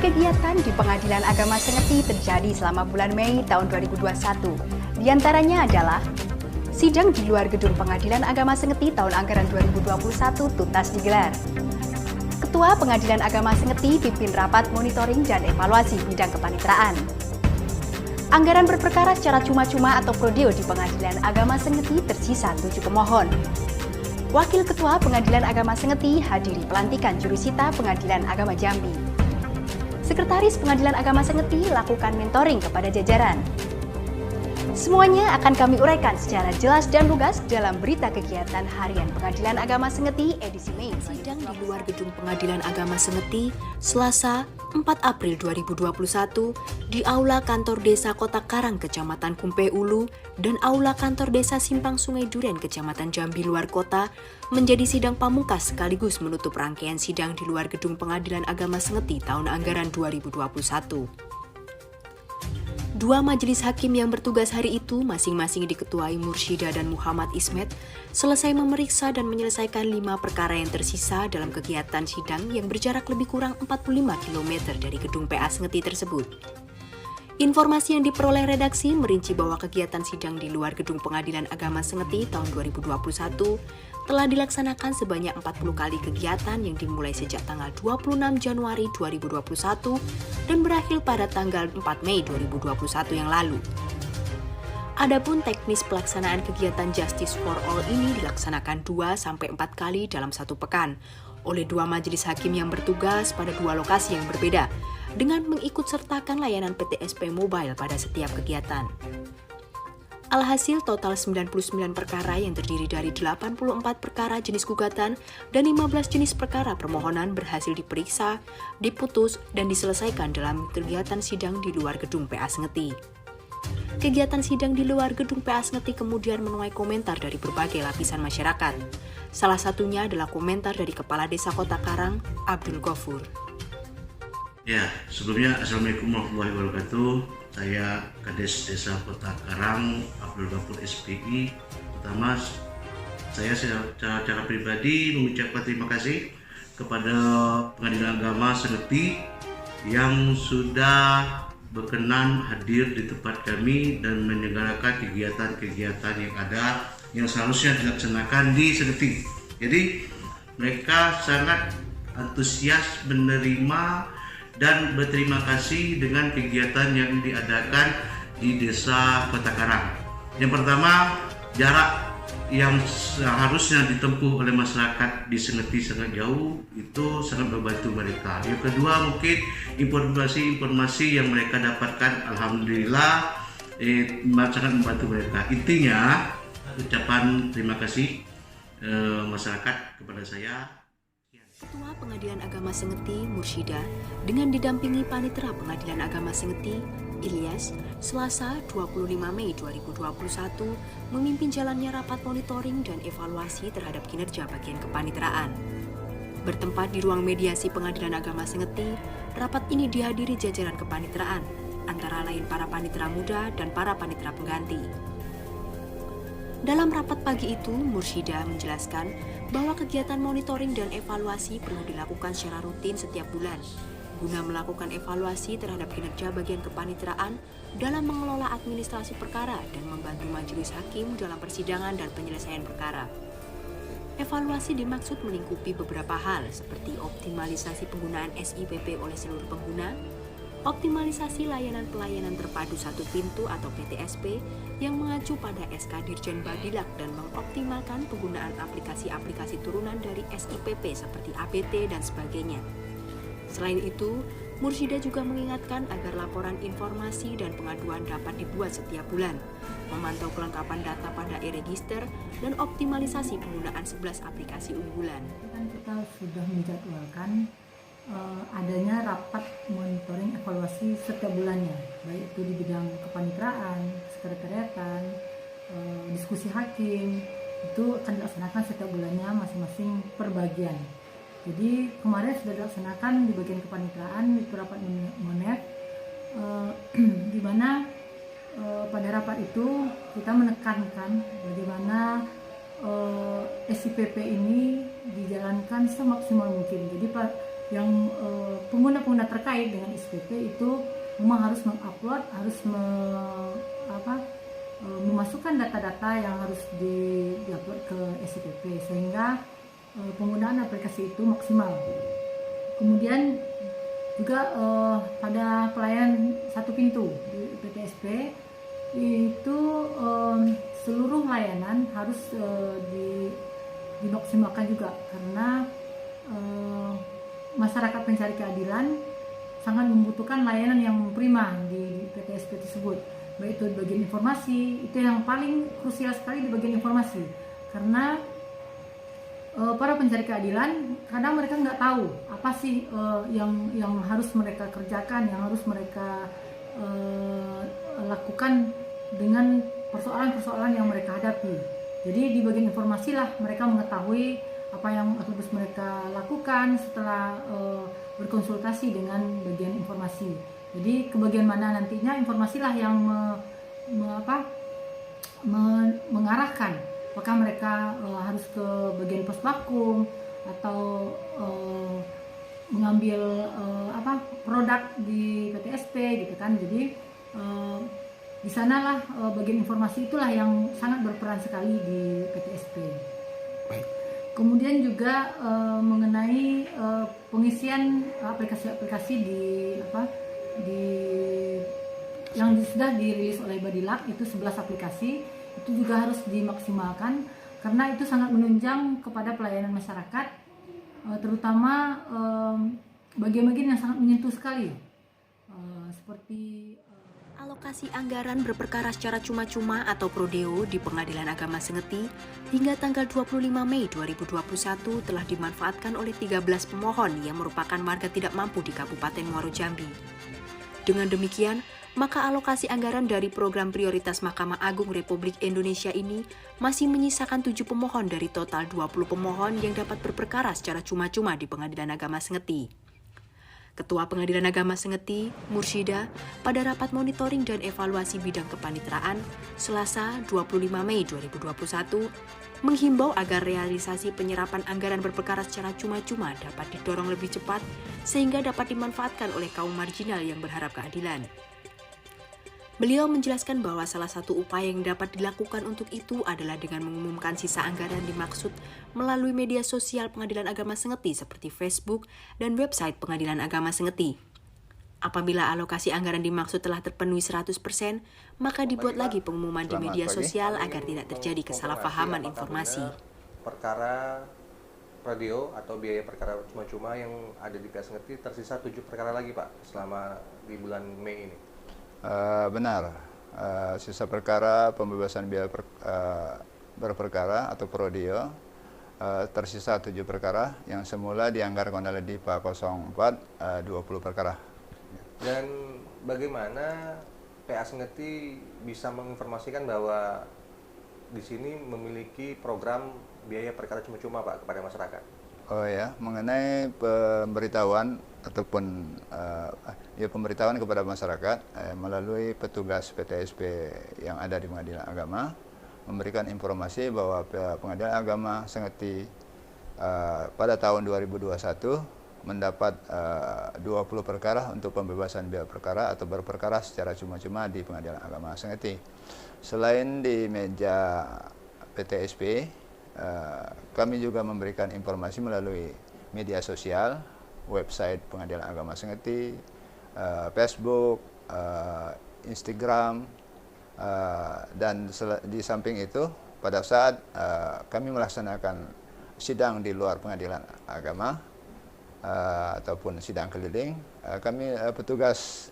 Berbagai kegiatan di Pengadilan Agama Sengeti terjadi selama bulan Mei tahun 2021. Di antaranya adalah sidang di luar gedung Pengadilan Agama Sengeti tahun anggaran 2021 tuntas digelar. Ketua Pengadilan Agama Sengeti pimpin rapat monitoring dan evaluasi bidang kepaniteraan. Anggaran berperkara secara cuma-cuma atau prodeo di Pengadilan Agama Sengeti tersisa 7 pemohon. Wakil Ketua Pengadilan Agama Sengeti hadiri pelantikan jurusita Pengadilan Agama Jambi. Sekretaris Pengadilan Agama Sengeti lakukan mentoring kepada jajaran. Semuanya akan kami uraikan secara jelas dan lugas dalam berita kegiatan harian Pengadilan Agama Sengeti edisi Mei. Sidang di luar gedung Pengadilan Agama Sengeti, Selasa, 4 April 2021, di Aula Kantor Desa Kota Karang, Kecamatan Kumpe Ulu, dan Aula Kantor Desa Simpang Sungai Duren, Kecamatan Jambi Luar Kota, menjadi sidang pamungkas sekaligus menutup rangkaian sidang di luar gedung Pengadilan Agama Sengeti tahun anggaran 2021. Dua majelis hakim yang bertugas hari itu masing-masing diketuai Mursyida dan Muhammad Ismet selesai memeriksa dan menyelesaikan 5 perkara yang tersisa dalam kegiatan sidang yang berjarak lebih kurang 45 km dari gedung PA Sengeti tersebut. Informasi yang diperoleh redaksi merinci bahwa kegiatan sidang di luar gedung Pengadilan Agama Sengeti tahun 2021 telah dilaksanakan sebanyak 40 kali kegiatan yang dimulai sejak tanggal 26 Januari 2021 dan berakhir pada tanggal 4 Mei 2021 yang lalu. Adapun teknis pelaksanaan kegiatan Justice for All ini dilaksanakan 2-4 kali dalam satu pekan oleh dua majelis hakim yang bertugas pada dua lokasi yang berbeda dengan mengikutsertakan layanan PTSP Mobile pada setiap kegiatan. Alhasil total 99 perkara yang terdiri dari 84 perkara jenis gugatan dan 15 jenis perkara permohonan berhasil diperiksa, diputus, dan diselesaikan dalam kegiatan sidang di luar gedung PA Sengeti. Kegiatan sidang di luar gedung PA Sengeti kemudian menuai komentar dari berbagai lapisan masyarakat. Salah satunya adalah komentar dari Kepala Desa Kota Karang, Abdul Ghafur. Ya, sebelumnya Assalamualaikum warahmatullahi wabarakatuh. Saya Kades Desa Kota Karang, Abdul Ghafur SPI. Pertama, saya secara pribadi mengucapkan terima kasih kepada Pengadilan Agama Sengeti yang sudah berkenan hadir di tempat kami dan menyelenggarakan kegiatan-kegiatan yang ada yang seharusnya dilaksanakan di Sengeti. Jadi mereka sangat antusias menerima dan berterima kasih dengan kegiatan yang diadakan di Desa Kota Karang. Yang pertama, jarak yang seharusnya ditempuh oleh masyarakat di Sengeti sangat jauh, itu sangat membantu mereka. Yang kedua, mungkin informasi yang mereka dapatkan, alhamdulillah sangat membantu mereka. Intinya, ucapan terima kasih masyarakat kepada saya. Ketua Pengadilan Agama Sengeti, Mursyida, dengan didampingi Panitera Pengadilan Agama Sengeti, Ilyas, Selasa 25 Mei 2021, memimpin jalannya rapat monitoring dan evaluasi terhadap kinerja bagian kepaniteraan. Bertempat di ruang mediasi Pengadilan Agama Sengeti, rapat ini dihadiri jajaran kepaniteraan, antara lain para panitera muda dan para panitera pengganti. Dalam rapat pagi itu, Mursyida menjelaskan bahwa kegiatan monitoring dan evaluasi perlu dilakukan secara rutin setiap bulan, guna melakukan evaluasi terhadap kinerja bagian kepaniteraan dalam mengelola administrasi perkara dan membantu majelis hakim dalam persidangan dan penyelesaian perkara. Evaluasi dimaksud melingkupi beberapa hal seperti optimalisasi penggunaan SIPP oleh seluruh pengguna, optimalisasi layanan pelayanan terpadu satu pintu atau PTSP yang mengacu pada SK Dirjen Badilak dan mengoptimalkan penggunaan aplikasi-aplikasi turunan dari SIPP seperti APT dan sebagainya. Selain itu, Mursyida juga mengingatkan agar laporan informasi dan pengaduan dapat dibuat setiap bulan, memantau kelengkapan data pada e-register, dan optimalisasi penggunaan 11 aplikasi unggulan. Kita sudah menjadwalkan adanya rapat monitoring evaluasi setiap bulannya, baik itu di bidang kepaniteraan, sekretariatan, diskusi hakim, itu akan dilaksanakan setiap bulannya masing-masing per bagian. Jadi kemarin sudah dilaksanakan di bagian kepaniteraan itu rapat monet, di mana pada rapat itu kita menekankan bagaimana SIPP ini dijalankan semaksimal mungkin. Jadi yang pengguna-pengguna terkait dengan SPP itu memang harus mengupload, harus memasukkan data-data yang harus diupload ke SPP sehingga penggunaan aplikasi itu maksimal. Kemudian juga pada pelayanan satu pintu di PTSP itu seluruh layanan harus dimaksimalkan juga karena masyarakat pencari keadilan sangat membutuhkan layanan yang prima di PTSP tersebut, baik itu di bagian informasi. Itu yang paling krusial sekali di bagian informasi karena para pencari keadilan kadang mereka nggak tahu apa sih yang harus mereka kerjakan, yang harus mereka lakukan dengan persoalan-persoalan yang mereka hadapi. Jadi di bagian informasi lah mereka mengetahui apa yang harus mereka lakukan setelah berkonsultasi dengan bagian informasi. Jadi ke bagian mana nantinya informasilah yang mengarahkan apakah mereka harus ke bagian posbakum atau mengambil produk di PTSP gitu kan. Jadi di sanalah bagian informasi itulah yang sangat berperan sekali di PTSP. Kemudian juga mengenai pengisian aplikasi-aplikasi yang sudah dirilis oleh Badilak itu 11 aplikasi itu juga harus dimaksimalkan karena itu sangat menunjang kepada pelayanan masyarakat, terutama bagian-bagian yang sangat menyentuh sekali seperti Alokasi anggaran berperkara secara cuma-cuma atau prodeo di Pengadilan Agama Sengeti hingga tanggal 25 Mei 2021 telah dimanfaatkan oleh 13 pemohon yang merupakan warga tidak mampu di Kabupaten Muaro Jambi. Dengan demikian, maka alokasi anggaran dari program prioritas Mahkamah Agung Republik Indonesia ini masih menyisakan 7 pemohon dari total 20 pemohon yang dapat berperkara secara cuma-cuma di Pengadilan Agama Sengeti. Ketua Pengadilan Agama Sengeti, Mursyida, pada rapat monitoring dan evaluasi bidang kepanitraan Selasa 25 Mei 2021 menghimbau agar realisasi penyerapan anggaran berperkara secara cuma-cuma dapat didorong lebih cepat sehingga dapat dimanfaatkan oleh kaum marginal yang berharap keadilan. Beliau menjelaskan bahwa salah satu upaya yang dapat dilakukan untuk itu adalah dengan mengumumkan sisa anggaran dimaksud melalui media sosial Pengadilan Agama Sengeti seperti Facebook dan website Pengadilan Agama Sengeti. Apabila alokasi anggaran dimaksud telah terpenuhi 100%, maka dibuat lagi pengumuman di media sosial agar tidak terjadi kesalahpahaman informasi. Perkara radio atau biaya perkara cuma-cuma yang ada di PA Sengeti tersisa 7 perkara lagi Pak selama di bulan Mei ini. Benar, sisa perkara pembebasan biaya berperkara atau prodeo tersisa 7 perkara yang semula dianggarkan oleh DIPA 04 20 perkara. Dan bagaimana PA Sengeti bisa menginformasikan bahwa di sini memiliki program biaya perkara cuma-cuma Pak kepada masyarakat? Oh ya, mengenai pemberitahuan ataupun pemberitahuan kepada masyarakat melalui petugas PTSP yang ada di Pengadilan Agama memberikan informasi bahwa Pengadilan Agama Sengeti pada tahun 2021 mendapat 20 perkara untuk pembebasan biaya perkara atau berperkara secara cuma-cuma di Pengadilan Agama Sengeti. Selain di meja PTSP, kami juga memberikan informasi melalui media sosial, website Pengadilan Agama Sengeti, Facebook, Instagram, dan di samping itu pada saat kami melaksanakan sidang di luar Pengadilan Agama ataupun sidang keliling, kami petugas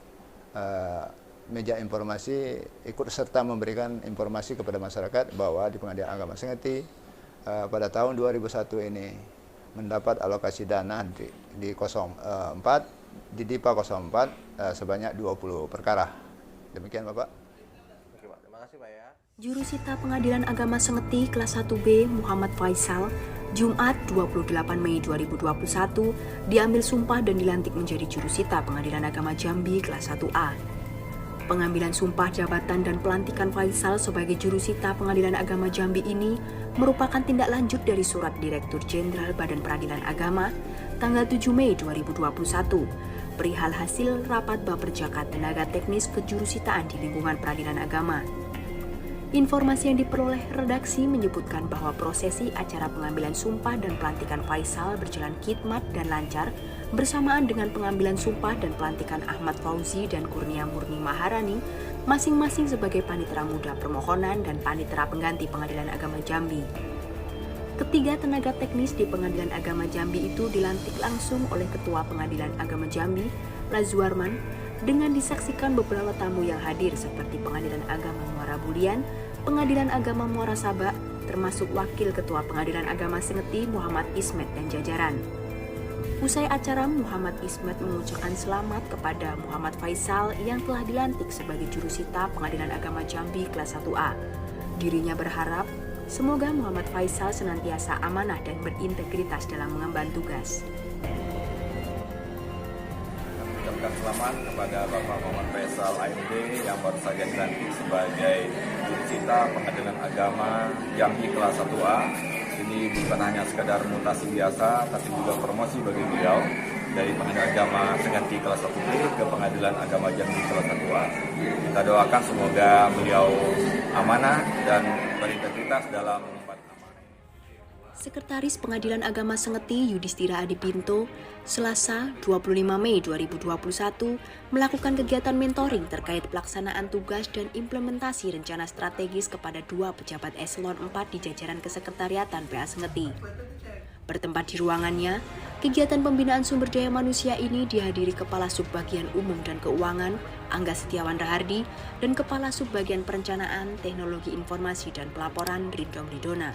meja informasi ikut serta memberikan informasi kepada masyarakat bahwa di Pengadilan Agama Sengeti pada tahun 2001 ini mendapat alokasi dana di 04 di DIPA 04 sebanyak 20 perkara. Demikian Bapak. Oke Pak, terima kasih Pak ya. Jurusita Pengadilan Agama Sengeti kelas 1B Muhammad Faisal, Jumat 28 Mei 2021 diambil sumpah dan dilantik menjadi jurusita Pengadilan Agama Jambi kelas 1A. Pengambilan sumpah jabatan dan pelantikan Faisal sebagai jurusita Pengadilan Agama Jambi ini merupakan tindak lanjut dari Surat Direktur Jenderal Badan Peradilan Agama tanggal 7 Mei 2021 perihal hasil rapat Baperjakat Tenaga Teknis Kejurusitaan di lingkungan Peradilan Agama. Informasi yang diperoleh redaksi menyebutkan bahwa prosesi acara pengambilan sumpah dan pelantikan Faisal berjalan khidmat dan lancar bersamaan dengan pengambilan sumpah dan pelantikan Ahmad Fauzi dan Kurnia Murni Maharani masing-masing sebagai panitera muda permohonan dan panitera pengganti Pengadilan Agama Jambi. Ketiga tenaga teknis di Pengadilan Agama Jambi itu dilantik langsung oleh Ketua Pengadilan Agama Jambi, Lazuarman, dengan disaksikan beberapa tamu yang hadir seperti Pengadilan Agama Muara Bulian, Pengadilan Agama Muara Sabak, termasuk Wakil Ketua Pengadilan Agama Sengeti Muhammad Ismet dan jajaran. Usai acara, Muhammad Ismet mengucapkan selamat kepada Muhammad Faisal yang telah dilantik sebagai jurusita Pengadilan Agama Jambi kelas 1A. Dirinya berharap semoga Muhammad Faisal senantiasa amanah dan berintegritas dalam mengemban tugas. Mengucapkan selamat kepada Bapak Muhammad Faisal AMD yang baru saja dilantik sebagai jurusita Pengadilan Agama Jambi kelas 1A. Ini bukan hanya sekedar mutasi biasa, tapi juga promosi bagi beliau dari Pengadilan Agama Sengeti kelas 1B ke Pengadilan Agama Jambi kelas 1A. Kita doakan semoga beliau amanah dan berintegritas dalam mengemban amanah. Sekretaris Pengadilan Agama Sengeti Yudhistira Adipinto, Selasa 25 Mei 2021 melakukan kegiatan mentoring terkait pelaksanaan tugas dan implementasi rencana strategis kepada 2 pejabat eselon 4 di jajaran kesekretariatan PA Sengeti. Bertempat di ruangannya, kegiatan pembinaan sumber daya manusia ini dihadiri Kepala Subbagian Umum dan Keuangan, Angga Setiawan Rahardi, dan Kepala Subbagian Perencanaan, Teknologi Informasi dan Pelaporan, Ridom Ridona.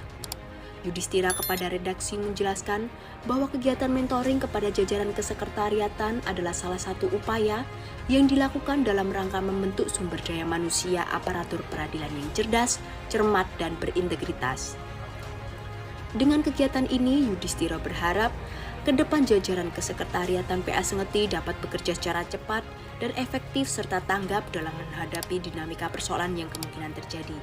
Yudhistira kepada redaksi menjelaskan bahwa kegiatan mentoring kepada jajaran kesekretariatan adalah salah satu upaya yang dilakukan dalam rangka membentuk sumber daya manusia aparatur peradilan yang cerdas, cermat, dan berintegritas. Dengan kegiatan ini, Yudhistira berharap ke depan jajaran kesekretariatan PA Sengeti dapat bekerja secara cepat dan efektif serta tanggap dalam menghadapi dinamika persoalan yang kemungkinan terjadi.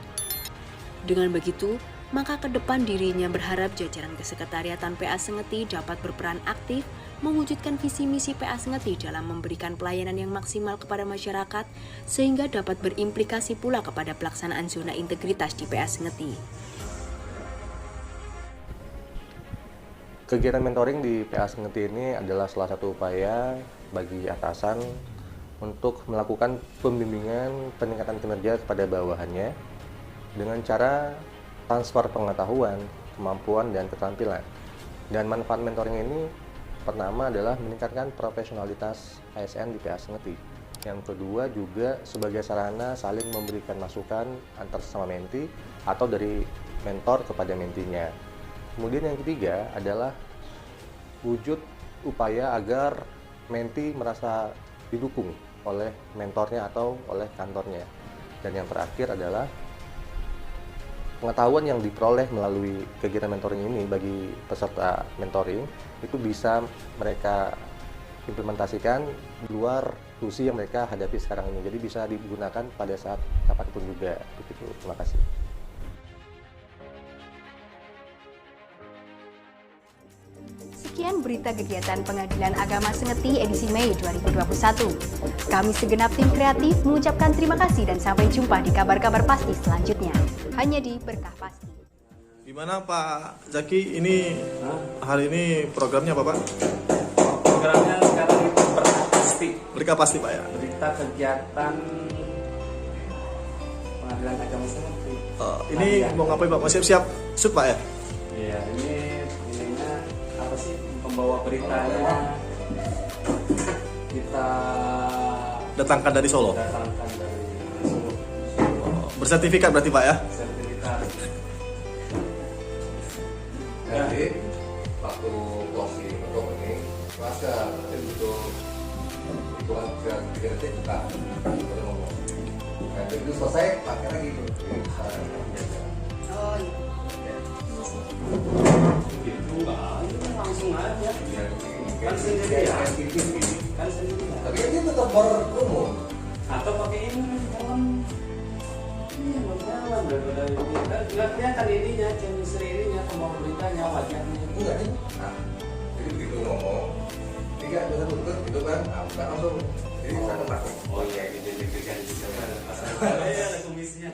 Dengan begitu, maka ke depan dirinya berharap jajaran kesekretariatan PA Sengeti dapat berperan aktif mewujudkan visi misi PA Sengeti dalam memberikan pelayanan yang maksimal kepada masyarakat sehingga dapat berimplikasi pula kepada pelaksanaan zona integritas di PA Sengeti. Kegiatan mentoring di PA Sengeti ini adalah salah satu upaya bagi atasan untuk melakukan pembimbingan peningkatan kinerja kepada bawahannya dengan cara transfer pengetahuan, kemampuan, dan keterampilan. Dan manfaat mentoring ini pertama adalah meningkatkan profesionalitas ASN di PA Sengeti. Yang kedua juga sebagai sarana saling memberikan masukan antar sesama menti atau dari mentor kepada mentinya. Kemudian yang ketiga adalah wujud upaya agar menti merasa didukung oleh mentornya atau oleh kantornya. Dan yang terakhir adalah pengetahuan yang diperoleh melalui kegiatan mentoring ini bagi peserta mentoring itu bisa mereka implementasikan di luar fungsi yang mereka hadapi sekarang ini. Jadi bisa digunakan pada saat kapanpun juga. Begitu. Terima kasih. Sekian berita kegiatan Pengadilan Agama Sengeti edisi Mei 2021. Kami segenap tim kreatif mengucapkan terima kasih dan sampai jumpa di kabar-kabar pasti selanjutnya. Hanya di Berkah Pasti. Gimana Pak Zaki, ini hari ini programnya apa Pak? Programnya sekarang itu Berkah Pasti. Berkah Pasti Pak ya? Berita kegiatan Pengadilan Agama Sengeti. Ini mau ngapain Pak? Mau siap-siap shoot Pak ya? Iya, ininya apa sih, pembawa beritanya kita Datangkan dari Solo? datangkan dari Solo. Bersertifikat berarti Pak ya? Sertifikat. Jadi waktu closing untuk ini masa untuk hitungan 3 detik buka baru ngomong. Nah, begitu selesai pakai lagi itu. Oh iya. Itu langsung aja. Kan sendiri ya. Kan sendiri. Tapi dia tetap berumur. Atau pakai ini dalam ini yang berjalan daripada ini. Nggak kelihatan ininya, chemistry ininya, pembawa beritanya, wajahnya. Enggak nih. Nah, jadi begitu ngomong, 3, 2, 1 tutup gitu kan, nah, bukan langsung. Jadi saya pakai. Oh iya, gitu. Ada kumisnya.